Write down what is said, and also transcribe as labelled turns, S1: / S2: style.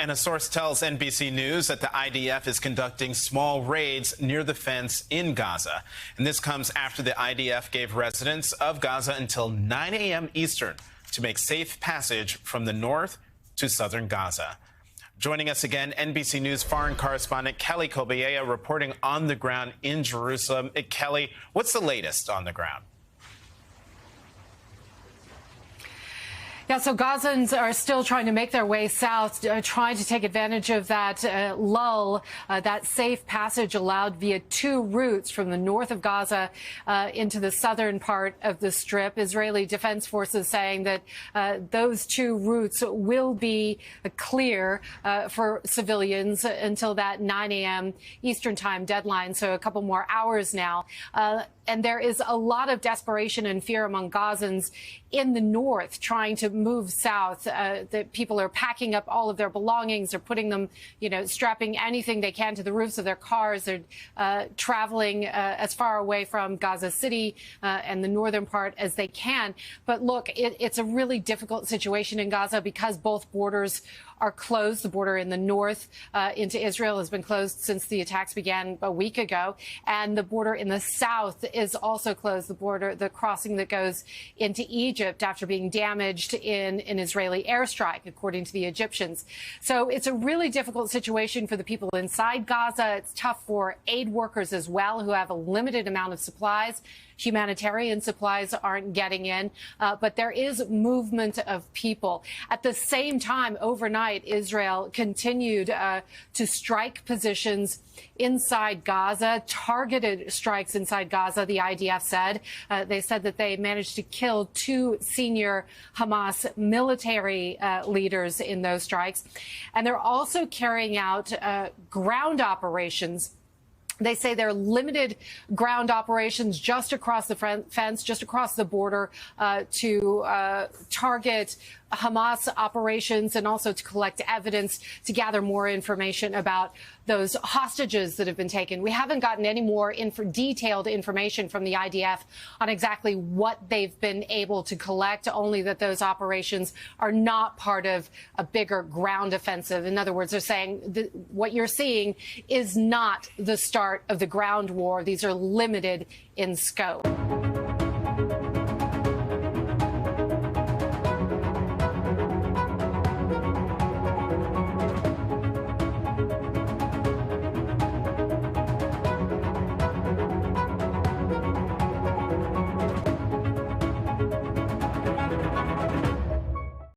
S1: And a source tells NBC News that the IDF is conducting small raids near the fence in Gaza. And this comes after the IDF gave residents of Gaza until 9 a.m. Eastern to make safe passage from the north to southern Gaza. Joining us again, NBC News foreign correspondent Kelly Kobaiea reporting on the ground in Jerusalem. Kelly, what's the latest on the ground?
S2: Yeah, so Gazans are still trying to make their way south, trying to take advantage of that lull, that safe passage allowed via two routes from the north of Gaza into the southern part of the Strip. Israeli Defense Forces saying that those two routes will be clear for civilians until that 9 a.m. Eastern time deadline, so a couple more hours now. And there is a lot of desperation and fear among Gazans in the north trying to move south. That people are packing up all of their belongings. They're putting them, strapping anything they can to the roofs of their cars. They're traveling as far away from Gaza City and the northern part as they can. But look, it's a really difficult situation in Gaza because both borders are closed. The border in the north into Israel has been closed since the attacks began a week ago. And the border in the south is also closed, the crossing that goes into Egypt after being damaged in an Israeli airstrike, according to the Egyptians. So it's a really difficult situation for the people inside Gaza. It's tough for aid workers as well, who have a limited amount of supplies. Humanitarian supplies aren't getting in, but there is movement of people. At the same time, overnight, Israel continued to strike positions inside Gaza, targeted strikes inside Gaza, the IDF said. They said that they managed to kill two senior Hamas military leaders in those strikes. And they're also carrying out ground operations. They say they're limited ground operations just across the fence, just across the border to target Hamas operations and also to collect evidence to gather more information about those hostages that have been taken. We haven't gotten any more detailed information from the IDF on exactly what they've been able to collect, only that those operations are not part of a bigger ground offensive. In other words, they're saying what you're seeing is not the start of the ground war. These are limited in scope.